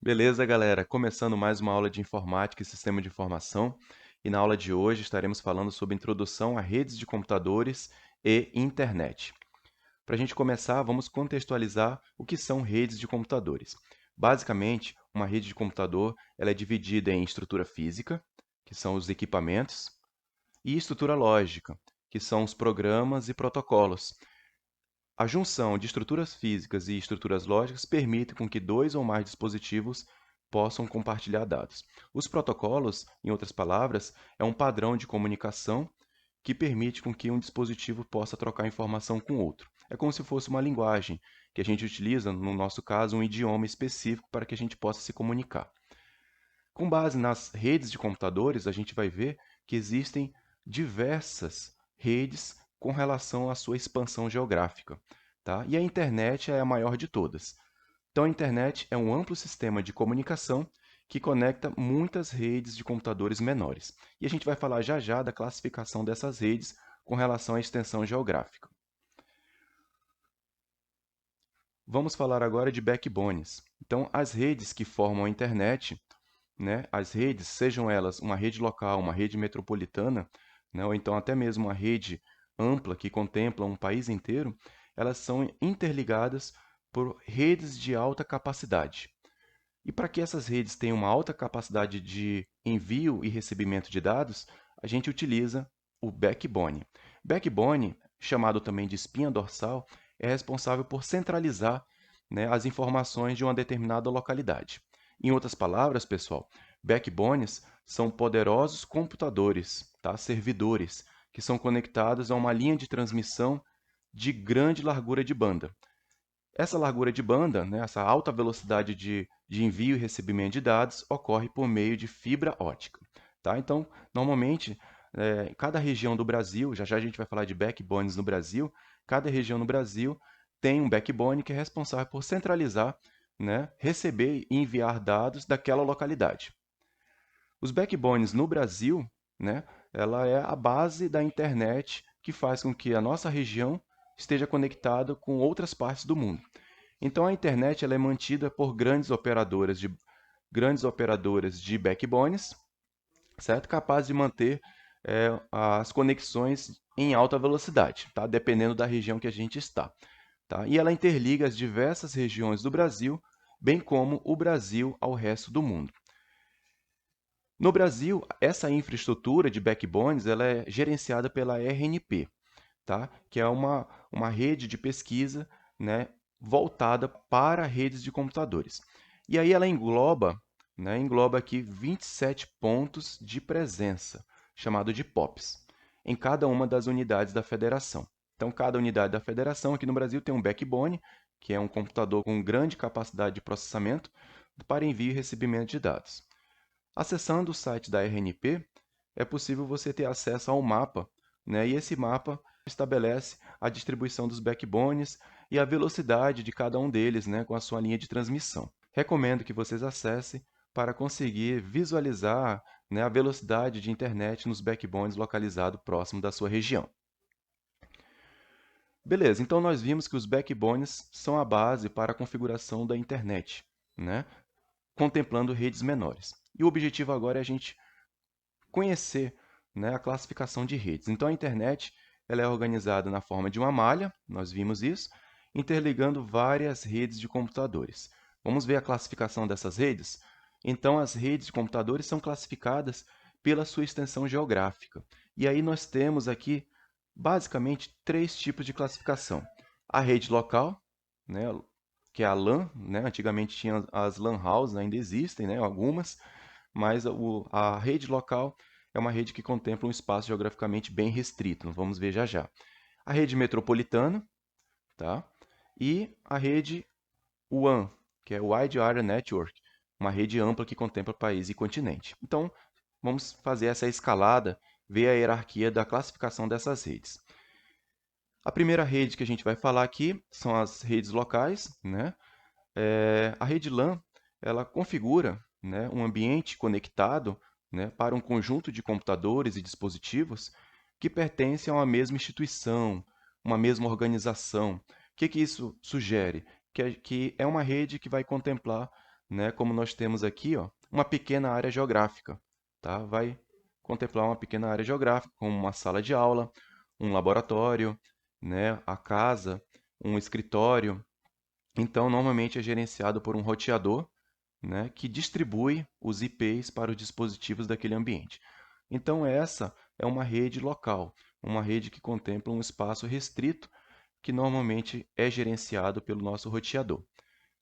Beleza, galera? Começando mais uma aula de informática e sistema de informação. E na aula de hoje estaremos falando sobre introdução a redes de computadores e internet. Para a gente começar, vamos contextualizar o que são redes de computadores. Basicamente, uma rede de computador ela é dividida em estrutura física, que são os equipamentos, e estrutura lógica, que são os programas e protocolos. A junção de estruturas físicas e estruturas lógicas permite com que dois ou mais dispositivos possam compartilhar dados. Os protocolos, em outras palavras, é um padrão de comunicação que permite com que um dispositivo possa trocar informação com outro. É como se fosse uma linguagem que a gente utiliza, no nosso caso, um idioma específico para que a gente possa se comunicar. Com base nas redes de computadores, a gente vai ver que existem diversas redes com relação à sua expansão geográfica, tá? E a internet é a maior de todas. Então, a internet é um amplo sistema de comunicação que conecta muitas redes de computadores menores. E a gente vai falar já já da classificação dessas redes com relação à extensão geográfica. Vamos falar agora de backbones. Então, as redes que formam a internet, né, as redes, sejam elas uma rede local, uma rede metropolitana, né, ou então até mesmo uma rede ampla que contempla um país inteiro, elas são interligadas por redes de alta capacidade. E para que essas redes tenham uma alta capacidade de envio e recebimento de dados, a gente utiliza o backbone. Backbone, chamado também de espinha dorsal, é responsável por centralizar, né, as informações de uma determinada localidade. Em outras palavras, pessoal, backbones são poderosos computadores, tá? Servidores, que são conectados a uma linha de transmissão de grande largura de banda. Essa largura de banda, né, essa alta velocidade de envio e recebimento de dados, ocorre por meio de fibra ótica. Tá? Então, normalmente, cada região do Brasil, já já a gente vai falar de backbones no Brasil, cada região no Brasil tem um backbone que é responsável por centralizar, né, receber e enviar dados daquela localidade. Os backbones no Brasil, né, ela é a base da internet que faz com que a nossa região esteja conectada com outras partes do mundo. Então a internet ela é mantida por grandes operadoras de backbones, certo? Capazes de manter as conexões em alta velocidade, tá? Dependendo da região que a gente está. Tá? E ela interliga as diversas regiões do Brasil, bem como o Brasil ao resto do mundo. No Brasil, essa infraestrutura de backbones ela é gerenciada pela RNP, tá? Que é uma rede de pesquisa, né, voltada para redes de computadores. E aí ela engloba, né, engloba aqui 27 pontos de presença, chamado de POPs, em cada uma das unidades da federação. Então, cada unidade da federação aqui no Brasil tem um backbone, que é um computador com grande capacidade de processamento para envio e recebimento de dados. Acessando o site da RNP, é possível você ter acesso ao mapa, né? E esse mapa estabelece a distribuição dos backbones e a velocidade de cada um deles, né, com a sua linha de transmissão. Recomendo que vocês acessem para conseguir visualizar, né, a velocidade de internet nos backbones localizados próximo da sua região. Beleza, então nós vimos que os backbones são a base para a configuração da internet, né, contemplando redes menores. E o objetivo agora é a gente conhecer, né, a classificação de redes. Então, a internet ela é organizada na forma de uma malha, nós vimos isso, interligando várias redes de computadores. Vamos ver a classificação dessas redes? Então, as redes de computadores são classificadas pela sua extensão geográfica. E aí nós temos aqui, basicamente, três tipos de classificação. A rede local, né, que é a LAN, né? Antigamente tinha as LAN houses, ainda existem, né, algumas, mas a rede local é uma rede que contempla um espaço geograficamente bem restrito. Vamos ver já já. A rede metropolitana, tá? E a rede WAN, que é Wide Area Network, uma rede ampla que contempla país e continente. Então, vamos fazer essa escalada, ver a hierarquia da classificação dessas redes. A primeira rede que a gente vai falar aqui são as redes locais, né? A rede LAN, ela configura, né, um ambiente conectado, né, para um conjunto de computadores e dispositivos que pertencem a uma mesma instituição, uma mesma organização. O que isso sugere? Que é uma rede que vai contemplar, né, como nós temos aqui, ó, uma pequena área geográfica, tá? Vai contemplar uma pequena área geográfica, como uma sala de aula, um laboratório, né, a casa, um escritório. Então, normalmente é gerenciado por um roteador, né, que distribui os IPs para os dispositivos daquele ambiente. Então, essa é uma rede local, uma rede que contempla um espaço restrito, que normalmente é gerenciado pelo nosso roteador.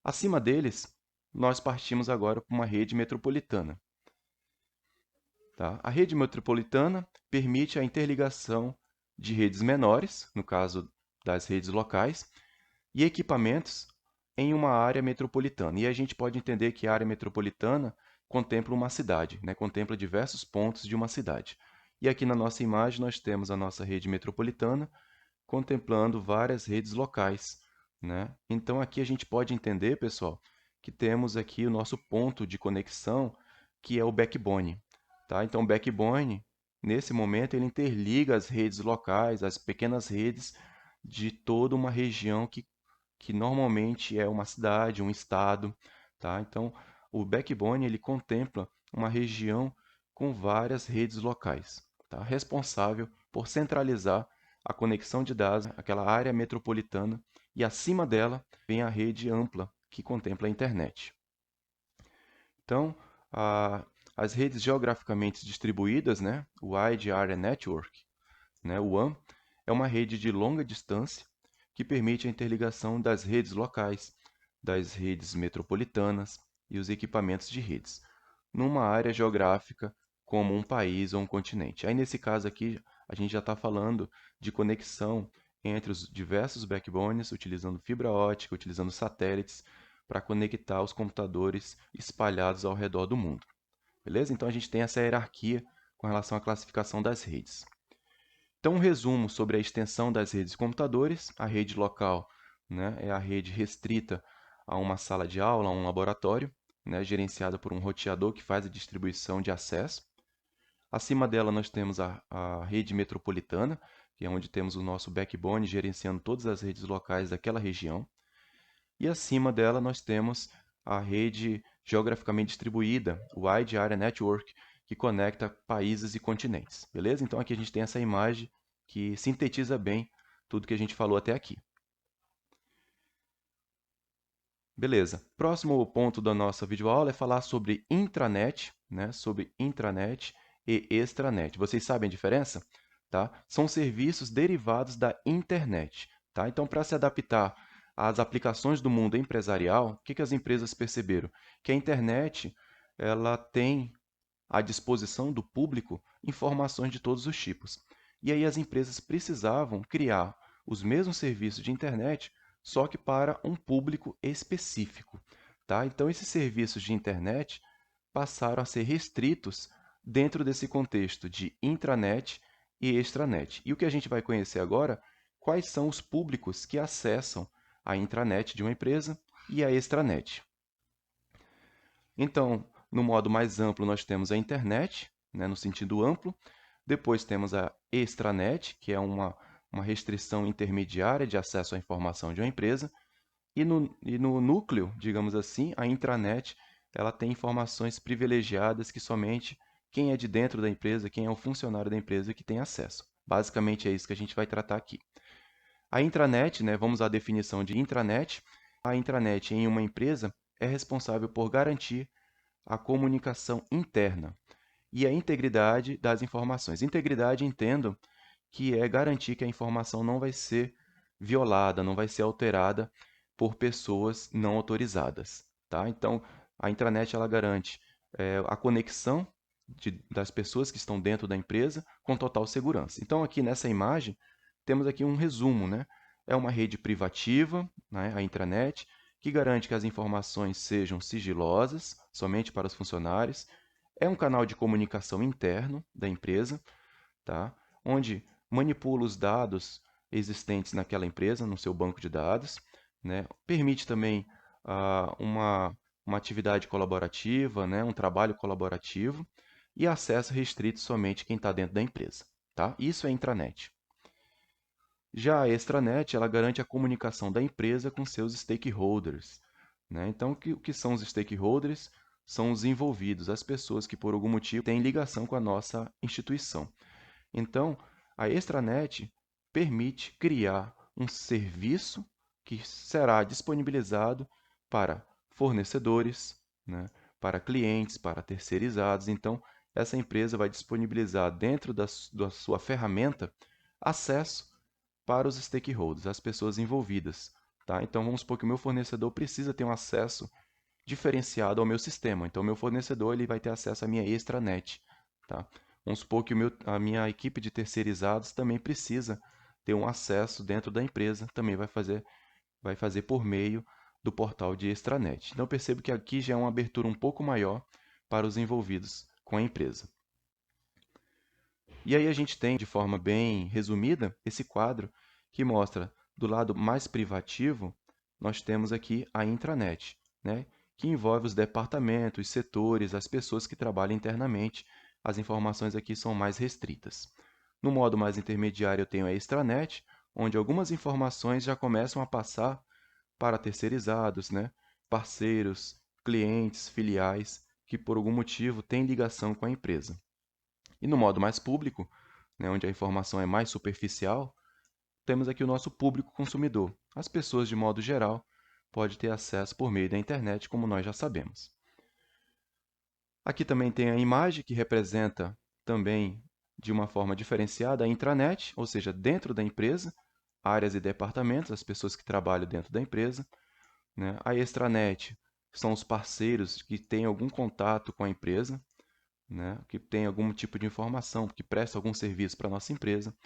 Acima deles, nós partimos agora para uma rede metropolitana. Tá? A rede metropolitana permite a interligação de redes menores, no caso das redes locais, e equipamentos em uma área metropolitana. E a gente pode entender que a área metropolitana contempla uma cidade, né? Contempla diversos pontos de uma cidade. E aqui na nossa imagem nós temos a nossa rede metropolitana contemplando várias redes locais, né? Então aqui a gente pode entender, pessoal, que temos aqui o nosso ponto de conexão, que é o backbone, tá? Então o backbone, nesse momento, ele interliga as redes locais, as pequenas redes de toda uma região que normalmente é uma cidade, um estado, tá? Então o backbone ele contempla uma região com várias redes locais, tá? Responsável por centralizar a conexão de dados, aquela área metropolitana, e acima dela vem a rede ampla, que contempla a internet. Então, as redes geograficamente distribuídas, né, o Wide Area Network, né, o WAN, é uma rede de longa distância que permite a interligação das redes locais, das redes metropolitanas e os equipamentos de redes, numa área geográfica como um país ou um continente. Aí, nesse caso aqui, a gente já está falando de conexão entre os diversos backbones, utilizando fibra ótica, utilizando satélites, para conectar os computadores espalhados ao redor do mundo. Beleza? Então, a gente tem essa hierarquia com relação à classificação das redes. Então, um resumo sobre a extensão das redes de computadores. A rede local, né, é a rede restrita a uma sala de aula, a um laboratório, né, gerenciada por um roteador que faz a distribuição de acesso. Acima dela, nós temos a rede metropolitana, que é onde temos o nosso backbone gerenciando todas as redes locais daquela região. E acima dela, nós temos a rede geograficamente distribuída, o Wide Area Network, que conecta países e continentes. Beleza? Então, aqui a gente tem essa imagem que sintetiza bem tudo que a gente falou até aqui. Beleza. Próximo ponto da nossa videoaula é falar sobre intranet, né? Sobre intranet e extranet. Vocês sabem a diferença? Tá? São serviços derivados da internet. Tá? Então, para se adaptar às aplicações do mundo empresarial, o que que as empresas perceberam? Que a internet ela tem à disposição do público informações de todos os tipos. E aí as empresas precisavam criar os mesmos serviços de internet, só que para um público específico, tá? Então esses serviços de internet passaram a ser restritos dentro desse contexto de intranet e extranet. E o que a gente vai conhecer agora, quais são os públicos que acessam a intranet de uma empresa e a extranet. Então, no modo mais amplo, nós temos a internet, né, no sentido amplo. Depois temos a extranet, que é uma restrição intermediária de acesso à informação de uma empresa. E no núcleo, digamos assim, a intranet, ela tem informações privilegiadas que somente quem é de dentro da empresa, quem é o funcionário da empresa que tem acesso. Basicamente é isso que a gente vai tratar aqui. A intranet, né, vamos à definição de intranet. A intranet em uma empresa é responsável por garantir a comunicação interna e a integridade das informações. Integridade, entendo que é garantir que a informação não vai ser violada, não vai ser alterada por pessoas não autorizadas, tá? Então, a intranet ela garante a conexão das pessoas que estão dentro da empresa com total segurança. Então, aqui nessa imagem, temos aqui um resumo, né? É uma rede privativa, né, a intranet, que garante que as informações sejam sigilosas, somente para os funcionários. É um canal de comunicação interno da empresa, tá? Onde manipula os dados existentes naquela empresa, no seu banco de dados, né? Permite também uma atividade colaborativa, né? Um trabalho colaborativo e acesso restrito somente quem está dentro da empresa. Tá? Isso é intranet. Já a extranet, ela garante a comunicação da empresa com seus stakeholders, né? Então, o que são os stakeholders? São os envolvidos, as pessoas que por algum motivo têm ligação com a nossa instituição. Então, a extranet permite criar um serviço que será disponibilizado para fornecedores, né, para clientes, para terceirizados. Então, essa empresa vai disponibilizar dentro da sua ferramenta acesso para os stakeholders, as pessoas envolvidas. Tá? Então, vamos supor que o meu fornecedor precisa ter um acesso diferenciado ao meu sistema. Então, o meu fornecedor ele vai ter acesso à minha extranet. Tá? Vamos supor que a minha equipe de terceirizados também precisa ter um acesso dentro da empresa, também vai fazer por meio do portal de extranet. Então, percebo que aqui já é uma abertura um pouco maior para os envolvidos com a empresa. E aí a gente tem, de forma bem resumida, esse quadro que mostra do lado mais privativo, nós temos aqui a intranet, né? Que envolve os departamentos, os setores, as pessoas que trabalham internamente. As informações aqui são mais restritas. No modo mais intermediário, eu tenho a extranet, onde algumas informações já começam a passar para terceirizados, né? Parceiros, clientes, filiais, que por algum motivo têm ligação com a empresa. E no modo mais público, né, onde a informação é mais superficial, temos aqui o nosso público consumidor. As pessoas, de modo geral, podem ter acesso por meio da internet, como nós já sabemos. Aqui também tem a imagem que representa também de uma forma diferenciada a intranet, ou seja, dentro da empresa, áreas e departamentos, as pessoas que trabalham dentro da empresa, né? A extranet são os parceiros que têm algum contato com a empresa, né? Que têm algum tipo de informação, que prestam algum serviço para a nossa empresa,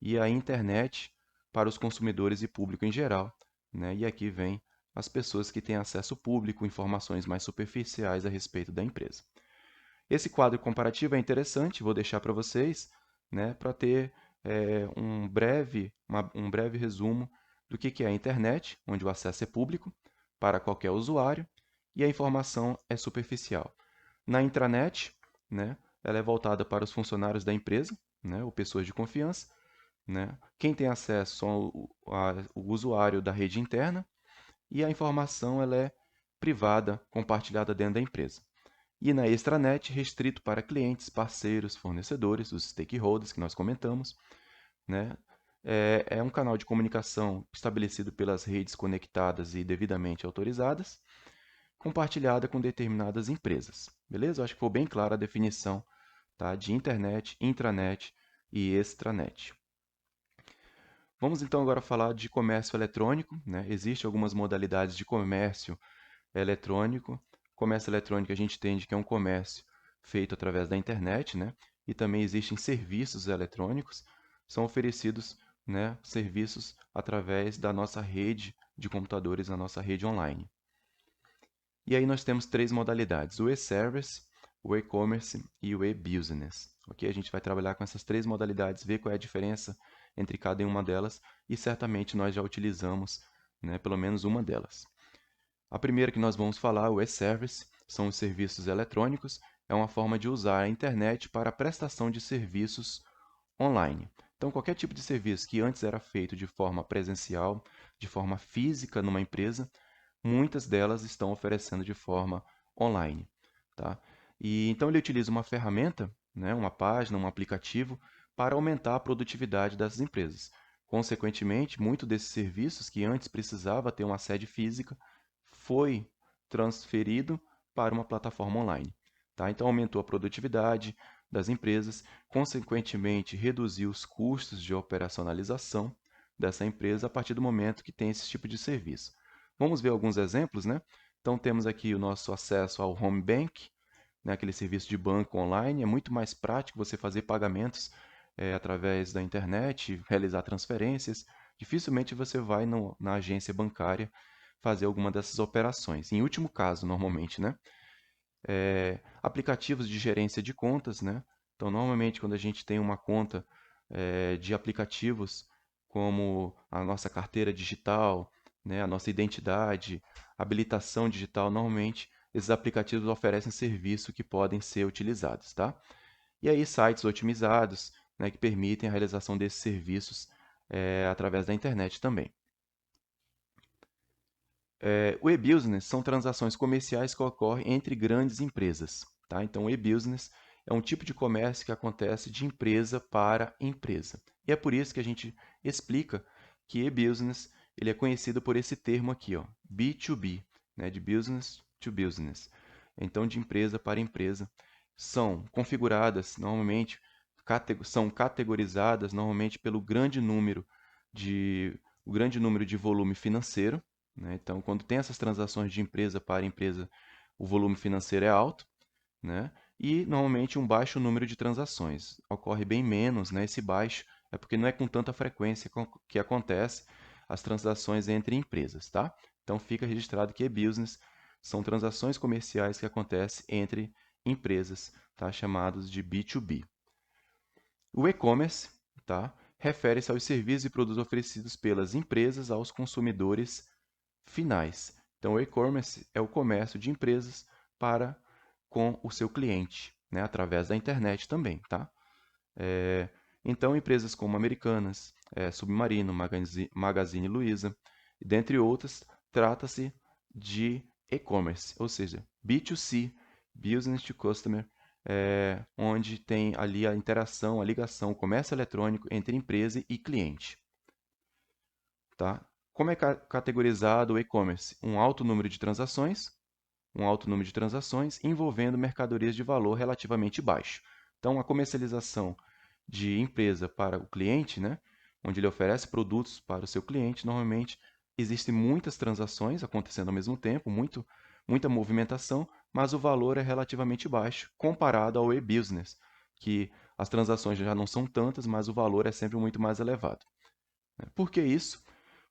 e a internet para os consumidores e público em geral, né? E aqui vem as pessoas que têm acesso público, informações mais superficiais a respeito da empresa. Esse quadro comparativo é interessante, vou deixar para vocês, né, para ter um breve resumo do que é a internet, onde o acesso é público para qualquer usuário e a informação é superficial. Na intranet, né, ela é voltada para os funcionários da empresa, né, ou pessoas de confiança. Né? Quem tem acesso são o usuário da rede interna e a informação ela é privada, compartilhada dentro da empresa. E na extranet, restrito para clientes, parceiros, fornecedores, os stakeholders que nós comentamos. Né? É um canal de comunicação estabelecido pelas redes conectadas e devidamente autorizadas, compartilhada com determinadas empresas. Beleza? Eu acho que ficou bem clara a definição, tá, de internet, intranet e extranet. Vamos então agora falar de comércio eletrônico, né? Existem algumas modalidades de comércio eletrônico. Comércio eletrônico a gente entende que é um comércio feito através da internet, né? E também existem serviços eletrônicos, são oferecidos, né, serviços através da nossa rede de computadores, na nossa rede online. E aí nós temos três modalidades, o e-service, o e-commerce e o e-business. Ok? A gente vai trabalhar com essas três modalidades, ver qual é a diferença entre cada uma delas e certamente nós já utilizamos, né, pelo menos uma delas. A primeira que nós vamos falar, o e-service, são os serviços eletrônicos, é uma forma de usar a internet para a prestação de serviços online. Então, qualquer tipo de serviço que antes era feito de forma presencial, de forma física numa empresa, muitas delas estão oferecendo de forma online. Tá? E, então, ele utiliza uma ferramenta, né, uma página, um aplicativo, para aumentar a produtividade dessas empresas. Consequentemente, muitos desses serviços que antes precisava ter uma sede física foi transferido para uma plataforma online. Tá? Então, aumentou a produtividade das empresas, consequentemente, reduziu os custos de operacionalização dessa empresa a partir do momento que tem esse tipo de serviço. Vamos ver alguns exemplos, né? Então, temos aqui o nosso acesso ao Home Bank, né, aquele serviço de banco online. É muito mais prático você fazer pagamentos através da internet, realizar transferências. Dificilmente você vai na agência bancária fazer alguma dessas operações. Em último caso, normalmente, né? Aplicativos de gerência de contas, né? Então, normalmente, quando a gente tem uma conta de aplicativos como a nossa carteira digital, né, a nossa identidade, habilitação digital, normalmente esses aplicativos oferecem serviço que podem ser utilizados, tá? E aí sites otimizados, né, que permitem a realização desses serviços através da internet também. O e-business são transações comerciais que ocorrem entre grandes empresas, tá? Então, o e-business é um tipo de comércio que acontece de empresa para empresa. E é por isso que a gente explica que e-business ele é conhecido por esse termo aqui, ó, B2B, né? De business to business. Então, de empresa para empresa. São configuradas normalmente, são categorizadas normalmente pelo o grande número de volume financeiro, né? Então, quando tem essas transações de empresa para empresa, o volume financeiro é alto, né? E normalmente um baixo número de transações. Ocorre bem menos, né? Esse baixo é porque não é com tanta frequência que acontece as transações entre empresas, tá? Então fica registrado que e-business são transações comerciais que acontecem entre empresas, tá? Chamados de B2B. O e-commerce, tá? Refere-se aos serviços e produtos oferecidos pelas empresas aos consumidores finais. Então, o e-commerce é o comércio de empresas para com o seu cliente, né, através da internet também, tá? É, então, empresas como Americanas, Submarino, Magazine Luiza, dentre outras, trata-se de e-commerce, ou seja, B2C, Business to Customer, onde tem ali a interação, a ligação, o comércio eletrônico entre empresa e cliente. Tá? Como é categorizado o e-commerce? Um alto número de transações envolvendo mercadorias de valor relativamente baixo. Então, a comercialização de empresa para o cliente, né, onde ele oferece produtos para o seu cliente, normalmente existem muitas transações acontecendo ao mesmo tempo, muita movimentação, mas o valor é relativamente baixo comparado ao e-business, que as transações já não são tantas, mas o valor é sempre muito mais elevado. Por que isso?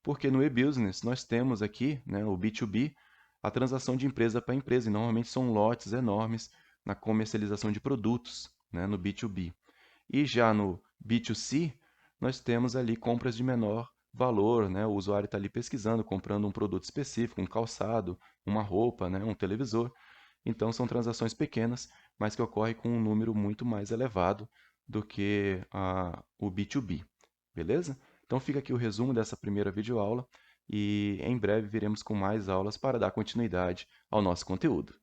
Porque no e-business nós temos aqui, né, o B2B, a transação de empresa para empresa, e normalmente são lotes enormes na comercialização de produtos, né, no B2B. E já no B2C, nós temos ali compras de menor valor, né? O usuário está ali pesquisando, comprando um produto específico, um calçado, uma roupa, né? Um televisor. Então, são transações pequenas, mas que ocorrem com um número muito mais elevado do que o B2B. Beleza? Então, fica aqui o resumo dessa primeira videoaula e em breve viremos com mais aulas para dar continuidade ao nosso conteúdo.